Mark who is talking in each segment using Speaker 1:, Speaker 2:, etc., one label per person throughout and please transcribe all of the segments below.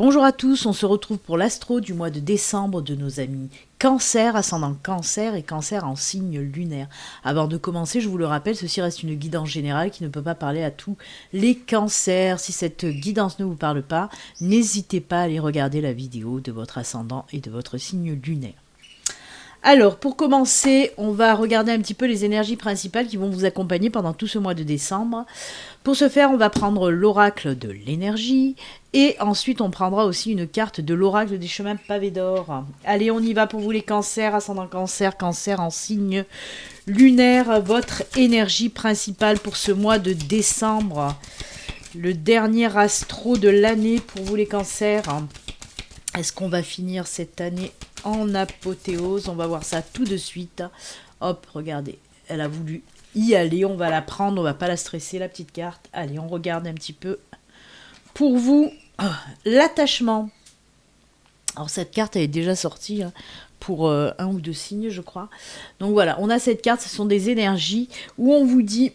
Speaker 1: Bonjour à tous, on se retrouve pour l'astro du mois de décembre de nos amis Cancer, ascendant Cancer et Cancer en signe lunaire. Avant de commencer, je vous le rappelle, ceci reste une guidance générale qui ne peut pas parler à tous les cancers. Si cette guidance ne vous parle pas, n'hésitez pas à aller regarder la vidéo de votre ascendant et de votre signe lunaire. Alors, pour commencer, on va regarder un petit peu les énergies principales qui vont vous accompagner pendant tout ce mois de décembre. Pour ce faire, on va prendre l'oracle de l'énergie et ensuite on prendra aussi une carte de l'oracle des chemins pavés d'or. Allez, on y va pour vous les cancers, ascendant Cancer, Cancer en signe lunaire. Votre énergie principale pour ce mois de décembre, le dernier astro de l'année pour vous les cancers. Est-ce qu'on va finir cette année en apothéose? On va voir ça tout de suite. Hop, regardez, elle a voulu y aller. On va la prendre, on va pas la stresser, la petite carte. Allez, on regarde un petit peu. Pour vous, l'attachement. Alors cette carte, elle est déjà sortie pour un ou deux signes, je crois. Donc voilà, on a cette carte, ce sont des énergies où on vous dit...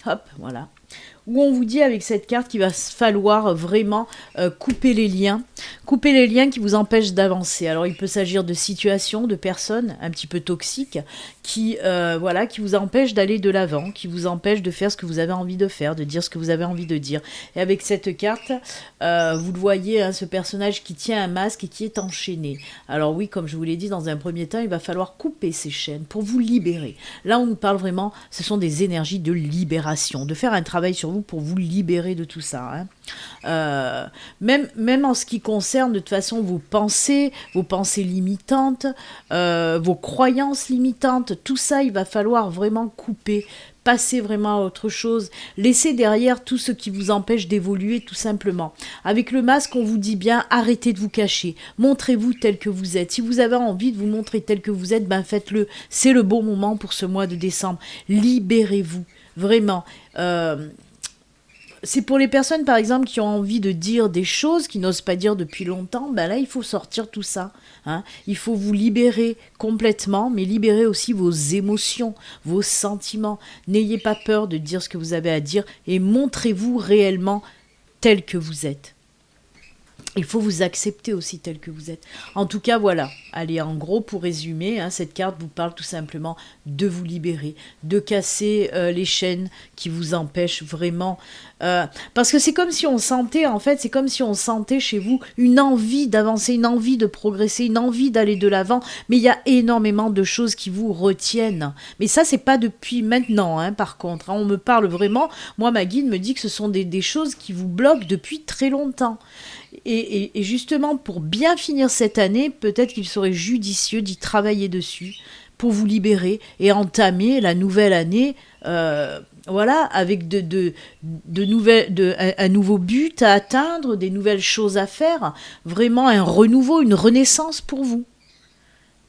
Speaker 1: Hop, voilà. Où on vous dit avec cette carte qu'il va falloir vraiment couper les liens qui vous empêchent d'avancer. Alors il peut s'agir de situations, de personnes un petit peu toxiques qui vous empêchent d'aller de l'avant, qui vous empêchent de faire ce que vous avez envie de faire, de dire ce que vous avez envie de dire. Et avec cette carte, vous le voyez, ce personnage qui tient un masque et qui est enchaîné. Alors oui, comme je vous l'ai dit dans un premier temps, il va falloir couper ces chaînes pour vous libérer. Là, on nous parle vraiment, ce sont des énergies de libération, de faire un travail sur vous pour vous libérer de tout ça. Même en ce qui concerne de toute façon vos pensées limitantes, vos croyances limitantes, tout ça, il va falloir vraiment couper, passer vraiment à autre chose, laisser derrière tout ce qui vous empêche d'évoluer tout simplement. Avec le masque, on vous dit bien, arrêtez de vous cacher, montrez-vous tel que vous êtes. Si vous avez envie de vous montrer tel que vous êtes, faites-le. C'est le bon moment pour ce mois de décembre. Libérez-vous, vraiment. C'est pour les personnes, par exemple, qui ont envie de dire des choses qu'ils n'osent pas dire depuis longtemps. Là, il faut sortir tout ça. Il faut vous libérer complètement, mais libérer aussi vos émotions, vos sentiments. N'ayez pas peur de dire ce que vous avez à dire et montrez-vous réellement tel que vous êtes. Il faut vous accepter aussi tel que vous êtes. En tout cas, voilà. Allez, en gros, pour résumer, cette carte vous parle tout simplement de vous libérer, de casser les chaînes qui vous empêchent vraiment. Parce que c'est comme si on sentait, chez vous une envie d'avancer, une envie de progresser, une envie d'aller de l'avant. Mais il y a énormément de choses qui vous retiennent. Mais ça, c'est pas depuis maintenant, par contre. On me parle vraiment, moi, ma guide me dit que ce sont des choses qui vous bloquent depuis très longtemps. Et justement, pour bien finir cette année, peut-être qu'il serait judicieux d'y travailler dessus pour vous libérer et entamer la nouvelle année, avec un nouveau but à atteindre, des nouvelles choses à faire, vraiment un renouveau, une renaissance pour vous.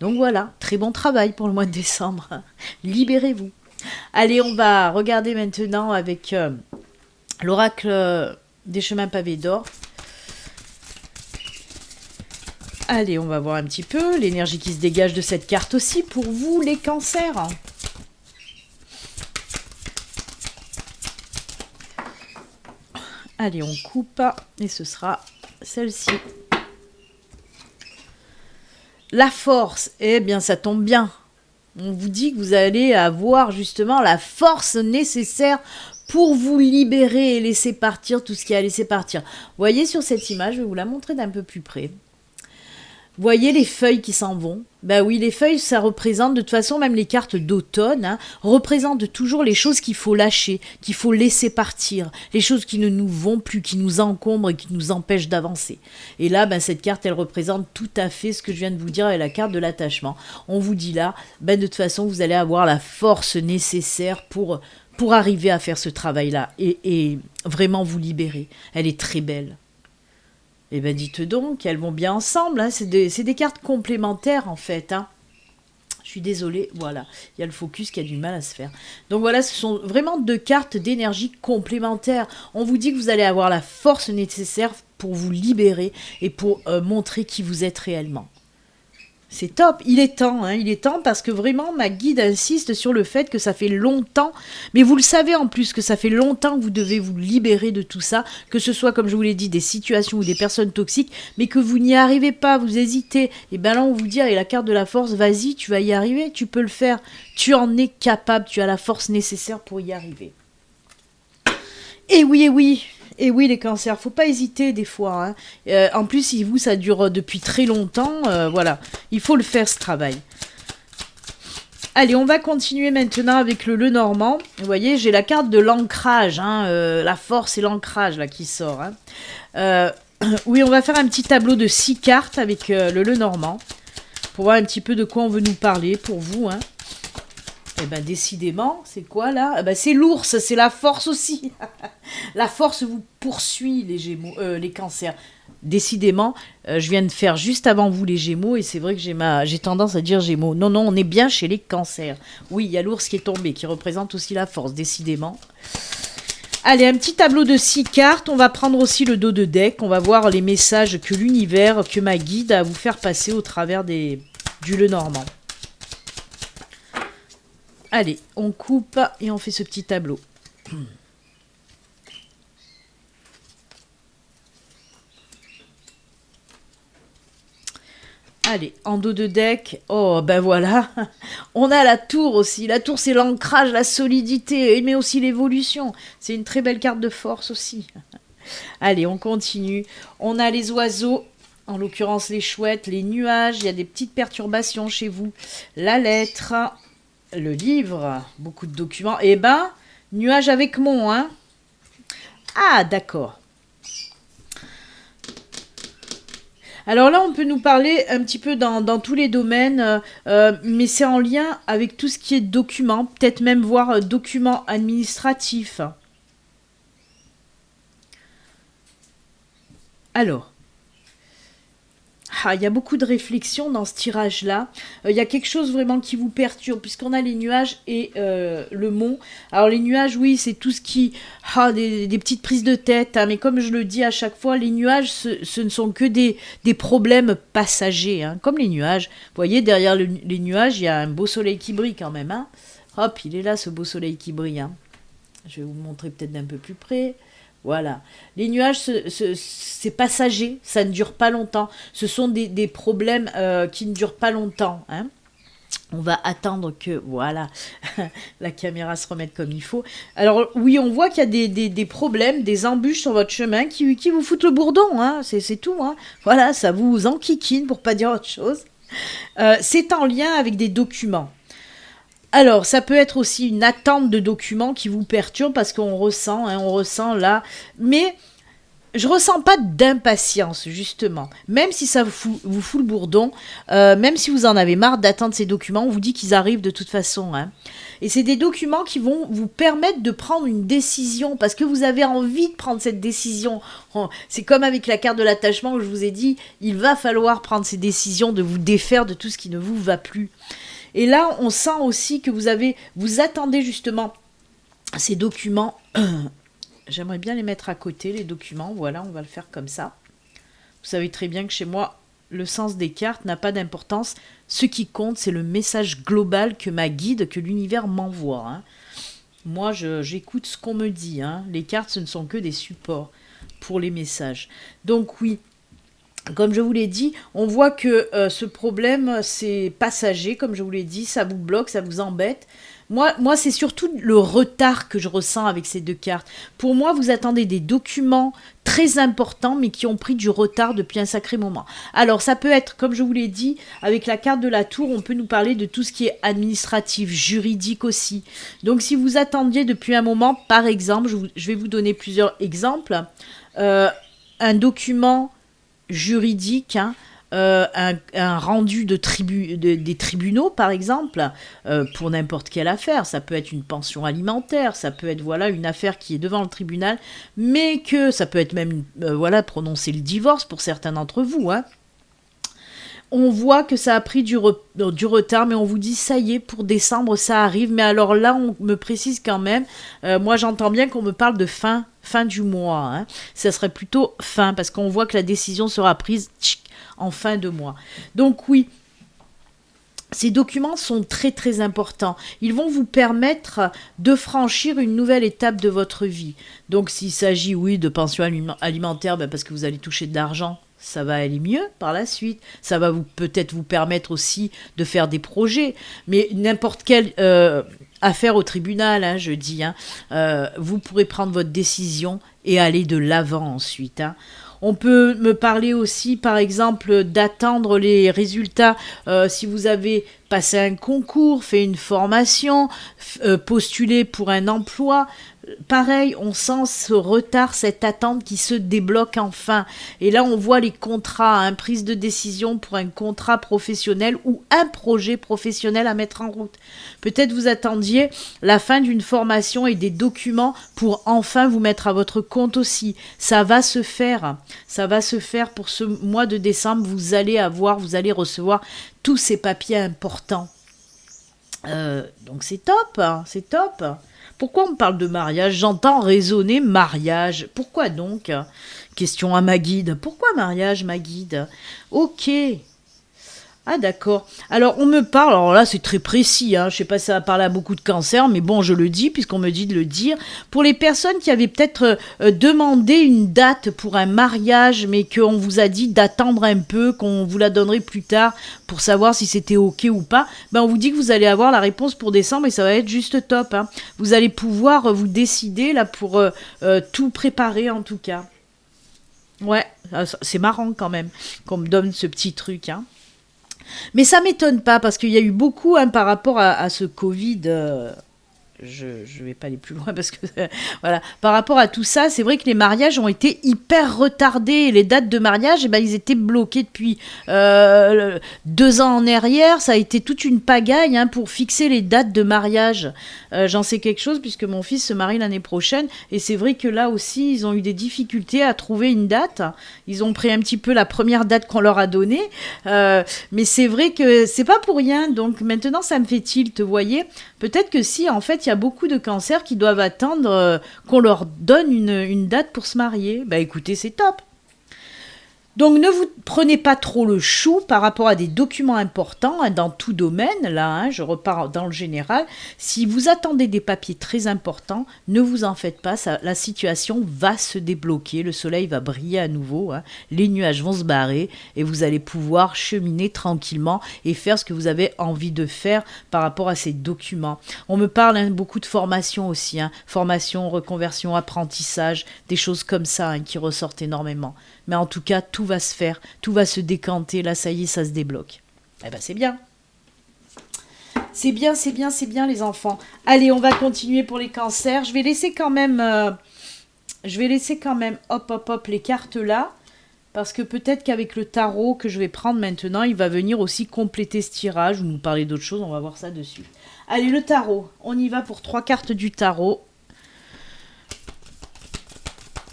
Speaker 1: Donc voilà, très bon travail pour le mois de décembre. Libérez-vous. Allez, on va regarder maintenant avec l'oracle des chemins pavés d'or. Allez, on va voir un petit peu l'énergie qui se dégage de cette carte aussi pour vous, les cancers. Allez, on coupe et ce sera celle-ci. La force, eh bien ça tombe bien. On vous dit que vous allez avoir justement la force nécessaire pour vous libérer et laisser partir tout ce qui a laissé partir. Vous voyez sur cette image, je vais vous la montrer d'un peu plus près. Voyez les feuilles qui s'en vont. Oui, les feuilles, ça représente, de toute façon, même les cartes d'automne, représentent toujours les choses qu'il faut lâcher, qu'il faut laisser partir, les choses qui ne nous vont plus, qui nous encombrent et qui nous empêchent d'avancer. Et là, cette carte, elle représente tout à fait ce que je viens de vous dire avec la carte de l'attachement. On vous dit là, de toute façon, vous allez avoir la force nécessaire pour arriver à faire ce travail-là et vraiment vous libérer. Elle est très belle. Eh bien, dites donc, elles vont bien ensemble. C'est des cartes complémentaires, en fait. Je suis désolée, voilà. Il y a le focus qui a du mal à se faire. Donc voilà, ce sont vraiment deux cartes d'énergie complémentaires. On vous dit que vous allez avoir la force nécessaire pour vous libérer et pour montrer qui vous êtes réellement. C'est top, il est temps, hein, il est temps parce que vraiment ma guide insiste sur le fait que ça fait longtemps, mais vous le savez en plus que ça fait longtemps que vous devez vous libérer de tout ça, que ce soit comme je vous l'ai dit des situations ou des personnes toxiques, mais que vous n'y arrivez pas, vous hésitez, et bien là on vous dit avec la carte de la force, vas-y tu vas y arriver, tu peux le faire, tu en es capable, tu as la force nécessaire pour y arriver. Et oui, et oui, et oui les cancers, faut pas hésiter des fois. Hein. En plus, si vous, ça dure depuis très longtemps, voilà, il faut le faire ce travail. Allez, on va continuer maintenant avec le Lenormand. Vous voyez, j'ai la carte de l'ancrage, hein, la force et l'ancrage là qui sort. Hein. Oui, on va faire un petit tableau de 6 cartes avec le Lenormand pour voir un petit peu de quoi on veut nous parler pour vous. Hein. Eh ben décidément, c'est quoi là? Ben, c'est l'ours, c'est la force aussi. La force vous poursuit les Gémeaux, les cancers. Décidément, je viens de faire juste avant vous les Gémeaux et c'est vrai que j'ai tendance à dire Gémeaux. Non, non, on est bien chez les cancers. Oui, il y a l'ours qui est tombé, qui représente aussi la force, décidément. Allez, un petit tableau de 6 cartes. On va prendre aussi le dos de deck. On va voir les messages que l'univers, que ma guide a à vous faire passer au travers du Lenormand. Allez, on coupe et on fait ce petit tableau. Allez, en dos de deck, oh ben voilà, on a la tour aussi. La tour, c'est l'ancrage, la solidité, mais aussi l'évolution. C'est une très belle carte de force aussi. Allez, on continue. On a les oiseaux, en l'occurrence les chouettes, les nuages, il y a des petites perturbations chez vous. La lettre, le livre, beaucoup de documents. Eh ben, nuage avec mon, hein. Ah, d'accord. Alors là, on peut nous parler un petit peu dans tous les domaines, mais c'est en lien avec tout ce qui est documents, peut-être même voir documents administratifs. Alors, il y a beaucoup de réflexion dans ce tirage-là. Il y a quelque chose vraiment qui vous perturbe, puisqu'on a les nuages et le mont. Alors les nuages, oui, c'est tout ce qui... des petites prises de tête, hein, mais comme je le dis à chaque fois, les nuages, ce ne sont que des problèmes passagers. Hein, comme les nuages. Vous voyez, derrière les nuages, il y a un beau soleil qui brille quand même. Hein. Hop, il est là, ce beau soleil qui brille. Hein. Je vais vous montrer peut-être d'un peu plus près. Voilà. Les nuages, c'est passager, ça ne dure pas longtemps. Ce sont des problèmes qui ne durent pas longtemps. Hein. On va attendre que, voilà, la caméra se remette comme il faut. Alors oui, on voit qu'il y a des problèmes, des embûches sur votre chemin qui vous foutent le bourdon. Hein. C'est tout. Hein. Voilà, ça vous enquiquine pour pas dire autre chose. C'est en lien avec des documents. Alors, ça peut être aussi une attente de documents qui vous perturbe parce qu'on ressent, hein, on ressent là. Mais je ressens pas d'impatience, justement. Même si ça vous fout le bourdon, même si vous en avez marre d'attendre ces documents, on vous dit qu'ils arrivent de toute façon. Hein. Et c'est des documents qui vont vous permettre de prendre une décision parce que vous avez envie de prendre cette décision. C'est comme avec la carte de l'attachement où je vous ai dit, il va falloir prendre ces décisions de vous défaire de tout ce qui ne vous va plus. Et là, on sent aussi que vous attendez justement ces documents. J'aimerais bien les mettre à côté, les documents. Voilà, on va le faire comme ça. Vous savez très bien que chez moi, le sens des cartes n'a pas d'importance. Ce qui compte, c'est le message global que ma guide, que l'univers m'envoie. Hein. Moi, j'écoute ce qu'on me dit. Hein. Les cartes, ce ne sont que des supports pour les messages. Donc oui, comme je vous l'ai dit, on voit que ce problème, c'est passager, comme je vous l'ai dit, ça vous bloque, ça vous embête. Moi, c'est surtout le retard que je ressens avec ces deux cartes. Pour moi, vous attendez des documents très importants, mais qui ont pris du retard depuis un sacré moment. Alors, ça peut être, comme je vous l'ai dit, avec la carte de la tour, on peut nous parler de tout ce qui est administratif, juridique aussi. Donc, si vous attendiez depuis un moment, par exemple, je vais vous donner plusieurs exemples, un document juridique, hein, un rendu des tribunaux, par exemple, pour n'importe quelle affaire. Ça peut être une pension alimentaire, ça peut être voilà, une affaire qui est devant le tribunal, mais que ça peut être même voilà, prononcer le divorce pour certains d'entre vous. Hein. On voit que ça a pris du retard, mais on vous dit ça y est, pour décembre, ça arrive. Mais alors là, on me précise quand même, moi j'entends bien qu'on me parle de fin du mois. Hein. Ça serait plutôt fin, parce qu'on voit que la décision sera prise en fin de mois. Donc oui, Ces documents sont très très importants. Ils vont vous permettre de franchir une nouvelle étape de votre vie. Donc s'il s'agit, oui, de pension alimentaire, ben, parce que vous allez toucher de l'argent, ça va aller mieux par la suite. Ça va peut-être vous permettre aussi de faire des projets. Mais n'importe quelle affaire au tribunal, hein, je dis, hein, vous pourrez prendre votre décision et aller de l'avant ensuite. Hein. On peut me parler aussi, par exemple, d'attendre les résultats si vous avez passé un concours, fait une formation, postulé pour un emploi. Pareil, on sent ce retard, cette attente qui se débloque enfin. Et là, on voit les contrats, hein, prise de décision pour un contrat professionnel ou un projet professionnel à mettre en route. Peut-être vous attendiez la fin d'une formation et des documents pour enfin vous mettre à votre compte aussi. Ça va se faire. Ça va se faire pour ce mois de décembre. Vous allez recevoir tous ces papiers importants. Donc c'est top, hein, c'est top. Pourquoi on me parle de mariage? J'entends résonner mariage. Pourquoi donc? Question à ma guide. Pourquoi mariage, ma guide? Ok. Ah d'accord. Alors on me parle, alors là c'est très précis, hein. Je sais pas si ça va parler à beaucoup de cancers, mais bon je le dis puisqu'on me dit de le dire. Pour les personnes qui avaient peut-être demandé une date pour un mariage, mais qu'on vous a dit d'attendre un peu, qu'on vous la donnerait plus tard pour savoir si c'était ok ou pas, ben on vous dit que vous allez avoir la réponse pour décembre et ça va être juste top. Hein. Vous allez pouvoir vous décider là pour tout préparer en tout cas. Ouais, c'est marrant quand même qu'on me donne ce petit truc, hein. Mais ça m'étonne pas parce qu'il y a eu beaucoup hein, par rapport à ce Covid. Je vais pas aller plus loin parce que voilà, par rapport à tout ça, c'est vrai que les mariages ont été hyper retardés. Les dates de mariage, eh ben, ils étaient bloqués depuis 2 ans en arrière. Ça a été toute une pagaille hein, pour fixer les dates de mariage. J'en sais quelque chose puisque mon fils se marie l'année prochaine et c'est vrai que là aussi, ils ont eu des difficultés à trouver une date. Ils ont pris un petit peu la première date qu'on leur a donnée, mais c'est vrai que c'est pas pour rien. Donc maintenant, ça me fait tilt, vous voyez. Peut-être que si, en fait, il y a beaucoup de cancers qui doivent attendre qu'on leur donne une date pour se marier. Bah écoutez, c'est top. Donc ne vous prenez pas trop le chou par rapport à des documents importants hein, dans tout domaine, là hein, je repars dans le général. Si vous attendez des papiers très importants, ne vous en faites pas, la situation va se débloquer, le soleil va briller à nouveau, hein, les nuages vont se barrer et vous allez pouvoir cheminer tranquillement et faire ce que vous avez envie de faire par rapport à ces documents. On me parle hein, beaucoup de formation aussi, hein, formation, reconversion, apprentissage, des choses comme ça hein, qui ressortent énormément. Mais en tout cas, tout va se faire, tout va se décanter, là ça y est, ça se débloque. Eh ben c'est bien. C'est bien, c'est bien, c'est bien les enfants. Allez, on va continuer pour les cancers. Je vais laisser quand même, hop, les cartes là. Parce que peut-être qu'avec le tarot que je vais prendre maintenant, il va venir aussi compléter ce tirage ou nous parler d'autre chose, on va voir ça dessus. Allez, le tarot, on y va pour 3 cartes du tarot.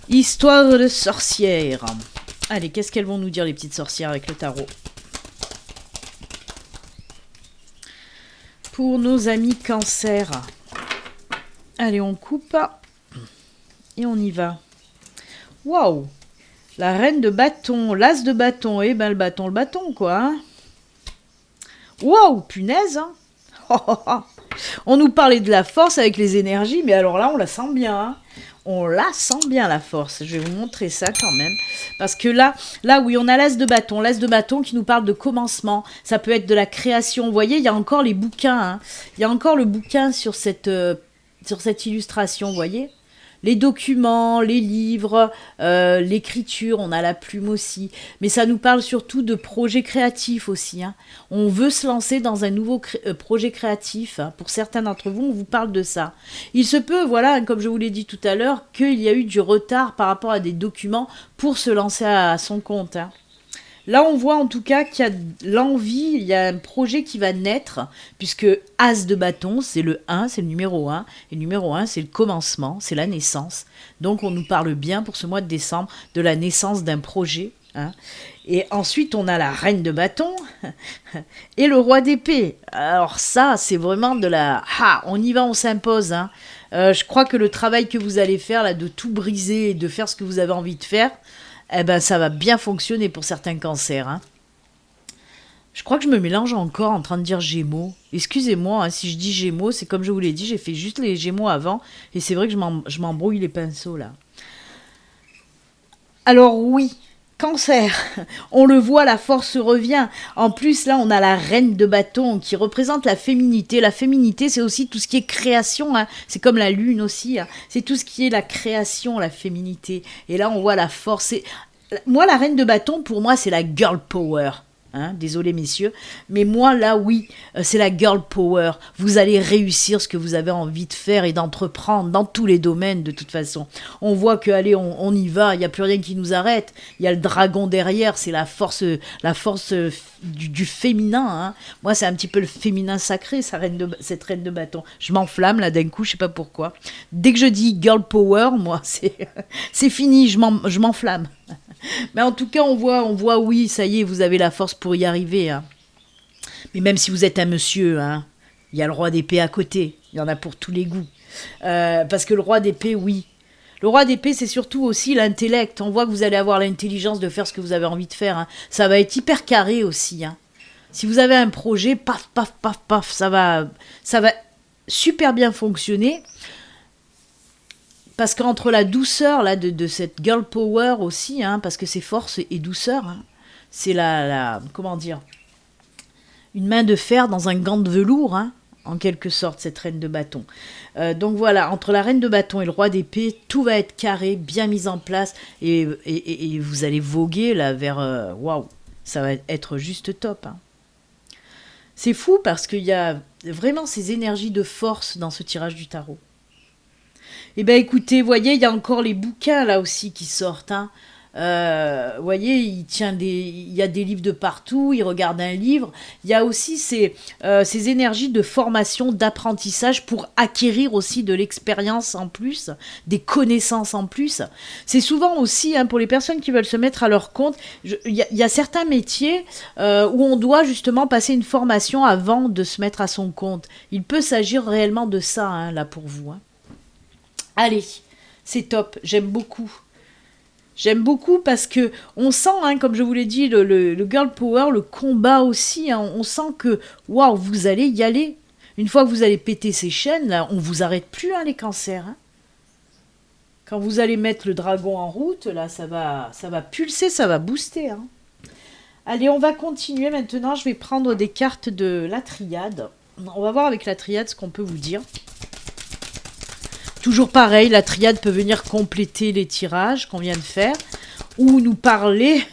Speaker 1: Histoire de sorcière. Allez, qu'est-ce qu'elles vont nous dire les petites sorcières avec le tarot? Pour nos amis cancer. Allez, on coupe. Et on y va. Waouh! La reine de bâton, l'as de bâton. Eh ben le bâton, quoi. Hein. Waouh, punaise. Hein. On nous parlait de la force avec les énergies, mais alors là, on la sent bien. Hein. On la sent bien, la force. Je vais vous montrer ça quand même. Parce que là oui, on a l'as de bâton qui nous parle de commencement. Ça peut être de la création. Vous voyez, il y a encore les bouquins. Hein. Il y a encore le bouquin sur cette illustration, vous voyez. Les documents, les livres, l'écriture, on a la plume aussi. Mais ça nous parle surtout de projets créatifs aussi. Hein. On veut se lancer dans un nouveau projet créatif. Hein. Pour certains d'entre vous, on vous parle de ça. Il se peut, voilà, comme je vous l'ai dit tout à l'heure, qu'il y a eu du retard par rapport à des documents pour se lancer à son compte. Hein. Là, on voit en tout cas qu'il y a l'envie, il y a un projet qui va naître, puisque As de bâton, c'est le 1, c'est le numéro 1, et le numéro 1, c'est le commencement, c'est la naissance. Donc, on nous parle bien pour ce mois de décembre de la naissance d'un projet. Hein. Et ensuite, on a la reine de bâton et le roi d'épée. Alors ça, c'est vraiment de la... Ah, on y va, on s'impose. Hein. Je crois que le travail que vous allez faire, là, de tout briser et de faire ce que vous avez envie de faire, eh ben, ça va bien fonctionner pour certains cancers. Hein. Je crois que je me mélange encore en train de dire Gémeaux. Excusez-moi, hein, si je dis Gémeaux, c'est comme je vous l'ai dit, j'ai fait juste les Gémeaux avant. Et c'est vrai que je m'embrouille les pinceaux là. Alors oui, Cancer, on le voit, la force revient. En plus, là, on a la reine de bâton qui représente la féminité. La féminité, c'est aussi tout ce qui est création. Hein. C'est comme la lune aussi. Hein. C'est tout ce qui est la création, la féminité. Et là, on voit la force. Moi, la reine de bâton, pour moi, c'est la girl power. Hein, désolé messieurs, mais moi là oui, c'est la girl power. Vous allez réussir ce que vous avez envie de faire et d'entreprendre dans tous les domaines de toute façon. On voit que allez, on y va, il n'y a plus rien qui nous arrête. Il y a le dragon derrière, c'est la force du féminin. Hein. Moi c'est un petit peu le féminin sacré, cette reine de bâton. Je m'enflamme là d'un coup, je sais pas pourquoi. Dès que je dis girl power, moi c'est fini, je m'enflamme. Mais en tout cas, on voit, oui, ça y est, vous avez la force pour y arriver. Hein. Mais même si vous êtes un monsieur, hein, il y a le roi d'épée à côté. Il y en a pour tous les goûts. Parce que le roi d'épée, oui. Le roi d'épée, c'est surtout aussi l'intellect. On voit que vous allez avoir l'intelligence de faire ce que vous avez envie de faire. Hein. Ça va être hyper carré aussi. Hein. Si vous avez un projet, paf, paf, paf, paf, ça va super bien fonctionner. Parce qu'entre la douceur là, de cette girl power aussi, hein, parce que c'est force et douceur, hein, c'est comment dire, une main de fer dans un gant de velours, hein, en quelque sorte, cette reine de bâton. Donc voilà, entre la reine de bâton et le roi d'épée, tout va être carré, bien mis en place, et vous allez voguer là vers... Waouh, ça va être juste top. Hein. C'est fou parce qu'il y a vraiment ces énergies de force dans ce tirage du tarot. Eh bien écoutez, voyez, il y a encore les bouquins là aussi qui sortent. Hein. Voyez, il y a des livres de partout, il regarde un livre. Il y a aussi ces énergies de formation, d'apprentissage pour acquérir aussi de l'expérience en plus, des connaissances en plus. C'est souvent aussi, hein, pour les personnes qui veulent se mettre à leur compte, il y a certains métiers où on doit justement passer une formation avant de se mettre à son compte. Il peut s'agir réellement de ça, hein, là pour vous. Hein. Allez, c'est top, j'aime beaucoup. J'aime beaucoup parce que on sent, hein, comme je vous l'ai dit, le girl power, le combat aussi. Hein, on sent que, waouh, vous allez y aller. Une fois que vous allez péter ces chaînes, là, on vous arrête plus, hein, les cancers. Hein. Quand vous allez mettre le dragon en route, là, ça va pulser, ça va booster. Hein. Allez, on va continuer maintenant. Je vais prendre des cartes de la triade. On va voir avec la triade ce qu'on peut vous dire. Toujours pareil, la triade peut venir compléter les tirages qu'on vient de faire ou nous parler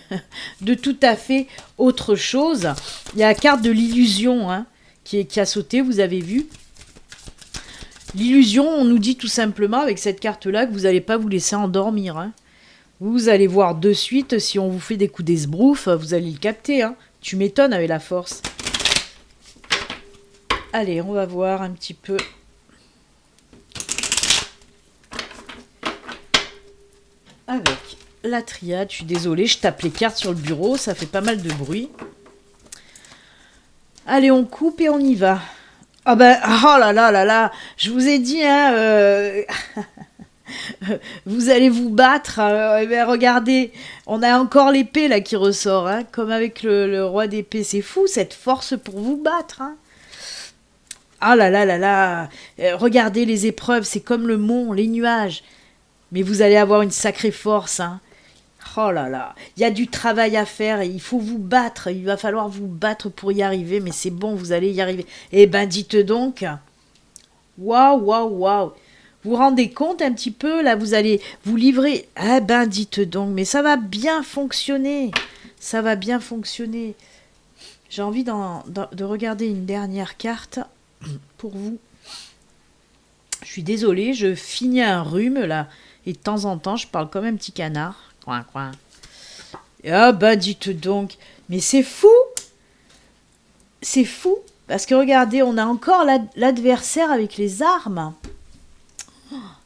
Speaker 1: de tout à fait autre chose. Il y a la carte de l'illusion, hein, qui a sauté, vous avez vu. L'illusion, on nous dit tout simplement avec cette carte-là que vous n'allez pas vous laisser endormir. Hein. Vous allez voir de suite, si on vous fait des coups d'esbrouf, vous allez le capter. Hein. Tu m'étonnes avec la force. Allez, on va voir un petit peu... Avec la triade, je suis désolée, je tape les cartes sur le bureau, ça fait pas mal de bruit. Allez, on coupe et on y va. Ah ben, oh là là là là, je vous ai dit, hein, vous allez vous battre. Eh ben, regardez, on a encore l'épée là qui ressort, hein, comme avec le roi d'épée. C'est fou, cette force pour vous battre. Hein. Ah là là là là, regardez les épreuves, c'est comme le mont, les nuages. Mais vous allez avoir une sacrée force. Hein. Oh là là, il y a du travail à faire et il faut vous battre. Il va falloir vous battre pour y arriver, mais c'est bon, vous allez y arriver. Eh ben, dites donc. Waouh, waouh, waouh. Vous vous rendez compte un petit peu, là, vous allez vous livrer. Eh ben, dites donc, mais ça va bien fonctionner. Ça va bien fonctionner. J'ai envie de regarder une dernière carte pour vous. Je suis désolée, je finis un rhume, là. Et de temps en temps, je parle comme un petit canard. Coin, coin. Ah ben, dites donc. Mais c'est fou. C'est fou. Parce que regardez, on a encore l'adversaire avec les armes.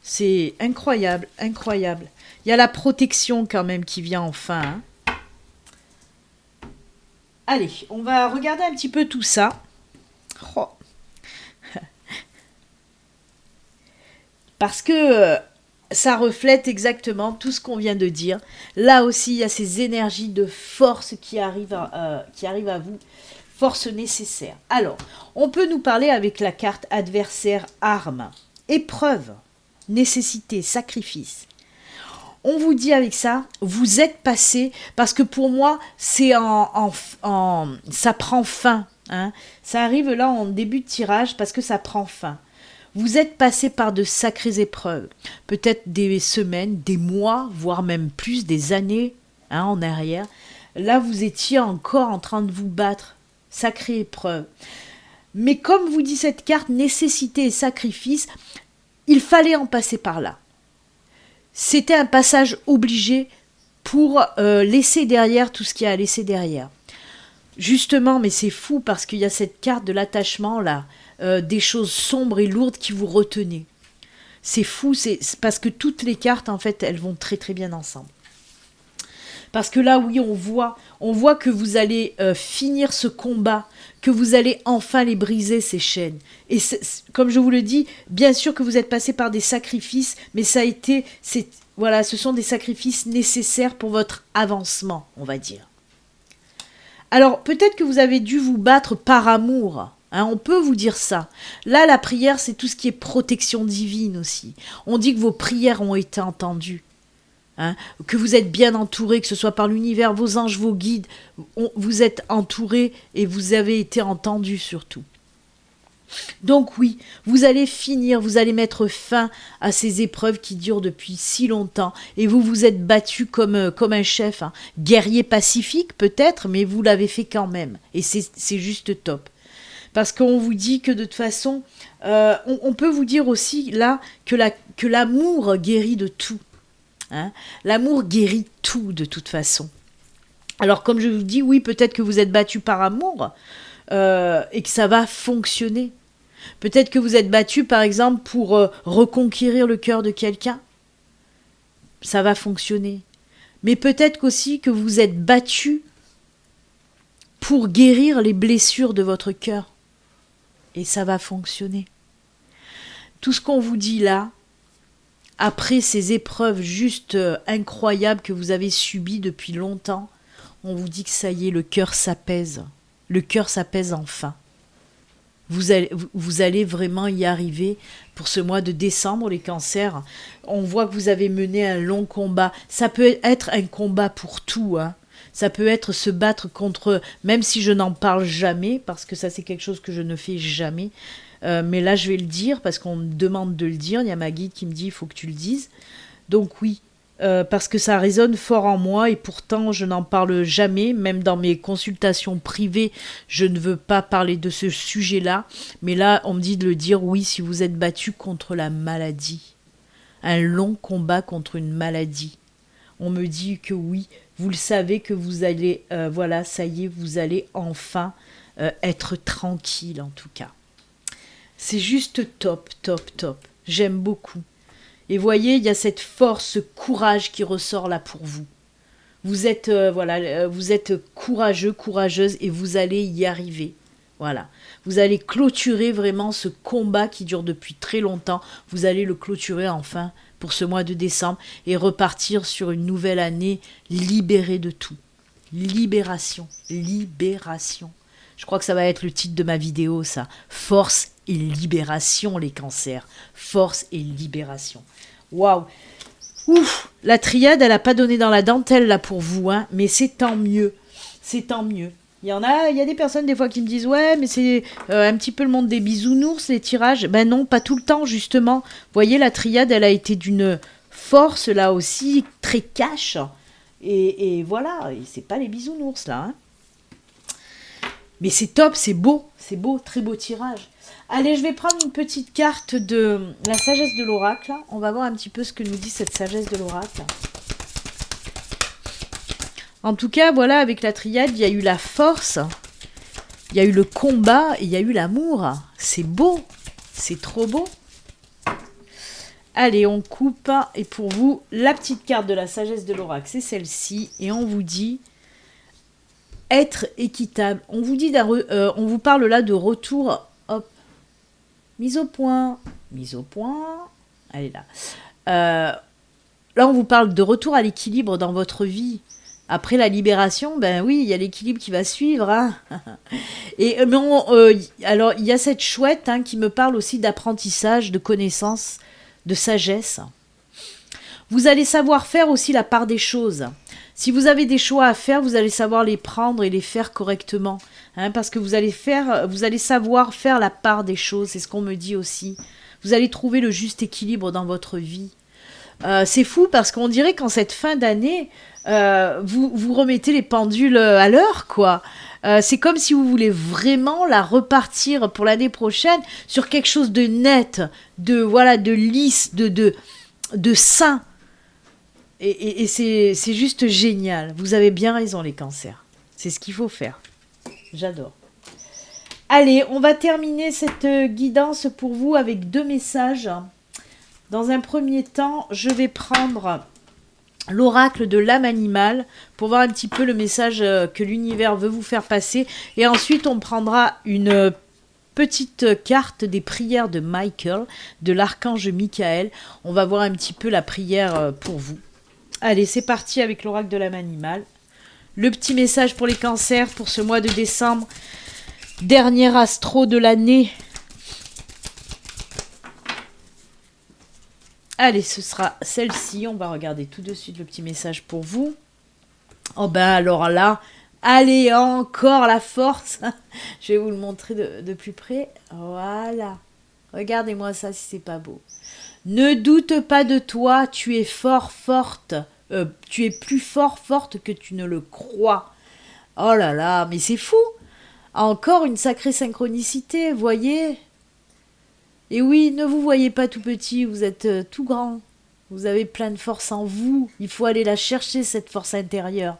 Speaker 1: C'est incroyable, incroyable. Il y a la protection quand même qui vient enfin. Hein. Allez, on va regarder un petit peu tout ça. Oh. Parce que... ça reflète exactement tout ce qu'on vient de dire. Là aussi, il y a ces énergies de force qui arrivent à vous. force nécessaire. Alors, on peut nous parler avec la carte adversaire, arme, épreuve, nécessité, sacrifice. On vous dit avec ça, vous êtes passé, parce que pour moi, c'est ça prend fin. Hein. Ça arrive là en début de tirage parce que ça prend fin. Vous êtes passé par de sacrées épreuves, peut-être des semaines, des mois, voire même plus, des années en arrière. Là, vous étiez encore en train de vous battre. Sacrée épreuve. Mais comme vous dit cette carte, nécessité et sacrifice, il fallait en passer par là. C'était un passage obligé pour laisser derrière tout ce qu'il y a à laisser derrière. Justement, mais c'est fou parce qu'il y a cette carte de l'attachement là, des choses sombres et lourdes qui vous retenaient. C'est fou, c'est parce que toutes les cartes en fait, elles vont très très bien ensemble. Parce que là, oui, on voit que vous allez finir ce combat, que vous allez enfin les briser, ces chaînes. Et comme je vous le dis, bien sûr que vous êtes passé par des sacrifices, mais voilà, ce sont des sacrifices nécessaires pour votre avancement, on va dire. Alors, peut-être que vous avez dû vous battre par amour. Hein, on peut vous dire ça. Là, la prière, c'est tout ce qui est protection divine aussi. On dit que vos prières ont été entendues. Hein, que vous êtes bien entouré, que ce soit par l'univers, vos anges, vos guides, vous êtes entouré et vous avez été entendu surtout. Donc oui, vous allez finir, vous allez mettre fin à ces épreuves qui durent depuis si longtemps et vous vous êtes battu comme un chef, hein. Guerrier pacifique peut-être, mais vous l'avez fait quand même et c'est juste top. Parce qu'on vous dit que de toute façon, on peut vous dire aussi là que l'amour guérit de tout. Hein, l'amour guérit tout de toute façon. Alors comme je vous dis, oui, peut-être que vous êtes battu par amour et que ça va fonctionner. Peut-être que vous êtes battu par exemple pour reconquérir le cœur de quelqu'un. Ça va fonctionner. Mais peut-être qu'aussi que vous êtes battu pour guérir les blessures de votre cœur. Et ça va fonctionner. Tout ce qu'on vous dit là, après ces épreuves juste incroyables que vous avez subies depuis longtemps, on vous dit que ça y est, le cœur s'apaise. Le cœur s'apaise enfin. Vous allez vraiment y arriver pour ce mois de décembre, les cancers. On voit que vous avez mené un long combat. Ça peut être un combat pour tout. Hein. Ça peut être se battre contre, même si je n'en parle jamais, parce que ça c'est quelque chose que je ne fais jamais. Mais là, je vais le dire parce qu'on me demande de le dire. Il y a ma guide qui me dit il faut que tu le dises. Donc oui, parce que ça résonne fort en moi et pourtant, je n'en parle jamais. Même dans mes consultations privées, je ne veux pas parler de ce sujet-là. Mais là, on me dit de le dire, oui, si vous êtes battu contre la maladie. Un long combat contre une maladie. On me dit que oui, vous le savez que vous allez, voilà, ça y est, vous allez enfin être tranquille en tout cas. C'est juste top, top, top. J'aime beaucoup. Et voyez, il y a cette force, ce courage qui ressort là pour vous. Vous êtes, vous êtes courageux, courageuse et vous allez y arriver. Voilà. Vous allez clôturer vraiment ce combat qui dure depuis très longtemps. Vous allez le clôturer enfin pour ce mois de décembre et repartir sur une nouvelle année libérée de tout. Libération, libération. Je crois que ça va être le titre de ma vidéo, ça. Force et libération, les cancers. Force et libération. Waouh. Ouf. La triade, elle n'a pas donné dans la dentelle, là, pour vous, hein. Mais c'est tant mieux. C'est tant mieux. Il y a des personnes, des fois, qui me disent « Ouais, mais c'est un petit peu le monde des bisounours, les tirages. » Ben non, pas tout le temps, justement. Vous voyez, la triade, elle a été d'une force, là aussi, très cash. Et voilà, et c'est pas les bisounours, là, hein. Mais c'est top, c'est beau, très beau tirage. Allez, je vais prendre une petite carte de la sagesse de l'oracle. On va voir un petit peu ce que nous dit cette sagesse de l'oracle. En tout cas, voilà, avec la triade, il y a eu la force, il y a eu le combat et il y a eu l'amour. C'est beau, c'est trop beau. Allez, on coupe. Et pour vous, la petite carte de la sagesse de l'oracle, c'est celle-ci. Et on vous dit... être équitable. On vous dit, on vous parle là de retour, hop, mise au point, elle est là. Là, on vous parle de retour à l'équilibre dans votre vie. Après la libération, ben oui, il y a l'équilibre qui va suivre. Hein. Et alors, il y a cette chouette hein, qui me parle aussi d'apprentissage, de connaissance, de sagesse. Vous allez savoir faire aussi la part des choses. Si vous avez des choix à faire, vous allez savoir les prendre et les faire correctement. Hein, parce que vous allez savoir faire la part des choses, c'est ce qu'on me dit aussi. Vous allez trouver le juste équilibre dans votre vie. C'est fou parce qu'on dirait qu'en cette fin d'année, vous remettez les pendules à l'heure, quoi. C'est comme si vous voulez vraiment la repartir pour l'année prochaine sur quelque chose de net, de lisse, de sain. Et c'est juste génial. Vous avez bien raison, les cancers. C'est ce qu'il faut faire. J'adore. Allez, on va terminer cette guidance pour vous avec 2 messages. Dans un premier temps, je vais prendre l'oracle de l'âme animale pour voir un petit peu le message que l'univers veut vous faire passer. Et ensuite, on prendra une petite carte des prières de Michael, de l'archange Michael. On va voir un petit peu la prière pour vous. Allez, c'est parti avec l'oracle de l'âme animale. Le petit message pour les cancers pour ce mois de décembre. Dernier astro de l'année. Allez, ce sera celle-ci. On va regarder tout de suite le petit message pour vous. Oh ben alors là, allez, encore la force. Je vais vous le montrer de plus près. Voilà. Regardez-moi ça si c'est pas beau. Ne doute pas de toi, tu es forte. Tu es plus forte que tu ne le crois. Oh là là, mais c'est fou. Encore une sacrée synchronicité, voyez. Et oui, ne vous voyez pas tout petit, vous êtes tout grand. Vous avez plein de force en vous. Il faut aller la chercher, cette force intérieure.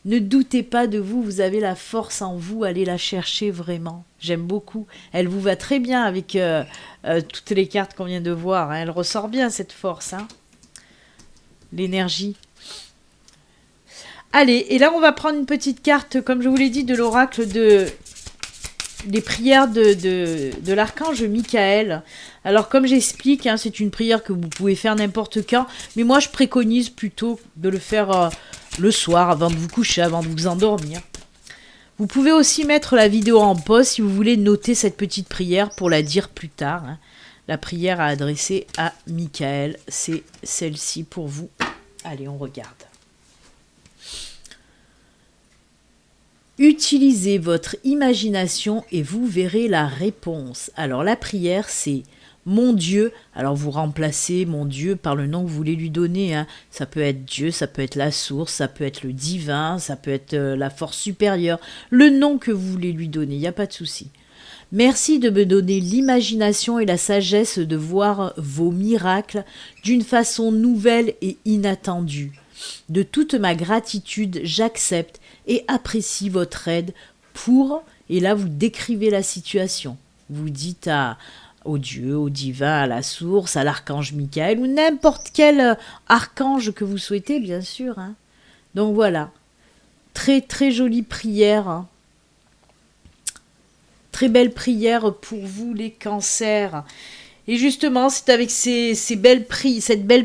Speaker 1: Ne doutez pas de vous, vous avez la force en vous, allez la chercher vraiment. J'aime beaucoup. Elle vous va très bien avec toutes les cartes qu'on vient de voir. Hein. Elle ressort bien, cette force. Hein. L'énergie. Allez, et là, on va prendre une petite carte, comme je vous l'ai dit, de l'oracle des prières de l'archange Michael. Alors, comme j'explique, hein, c'est une prière que vous pouvez faire n'importe quand, mais moi, je préconise plutôt de le faire le soir, avant de vous coucher, avant de vous endormir. Vous pouvez aussi mettre la vidéo en pause si vous voulez noter cette petite prière pour la dire plus tard. Hein. La prière à adresser à Michael, c'est celle-ci pour vous. Allez, on regarde. Utilisez votre imagination et vous verrez la réponse. Alors la prière, c'est « Mon Dieu ». Alors vous remplacez « Mon Dieu » par le nom que vous voulez lui donner. Hein. Ça peut être Dieu, ça peut être la source, ça peut être le divin, ça peut être la force supérieure. Le nom que vous voulez lui donner, il n'y a pas de souci. Merci de me donner l'imagination et la sagesse de voir vos miracles d'une façon nouvelle et inattendue. De toute ma gratitude, j'accepte et apprécie votre aide pour... Et là, vous décrivez la situation. Vous dites au Dieu, au divin, à la source, à l'archange Michael ou n'importe quel archange que vous souhaitez, bien sûr. Hein. Donc voilà. Très, très jolie prière. Hein. Très belle prière pour vous, les cancers. Et justement, c'est avec cette belle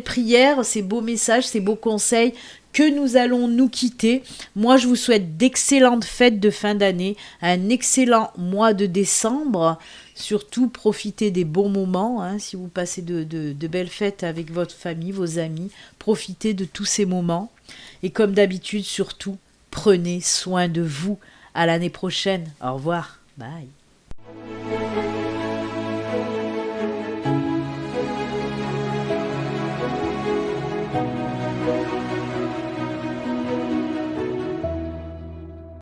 Speaker 1: prière, ces beaux messages, ces beaux conseils que nous allons nous quitter. Moi, je vous souhaite d'excellentes fêtes de fin d'année, un excellent mois de décembre. Surtout, profitez des bons moments. Hein, si vous passez de belles fêtes avec votre famille, vos amis, profitez de tous ces moments. Et comme d'habitude, surtout, prenez soin de vous. À l'année prochaine. Au revoir. Bye.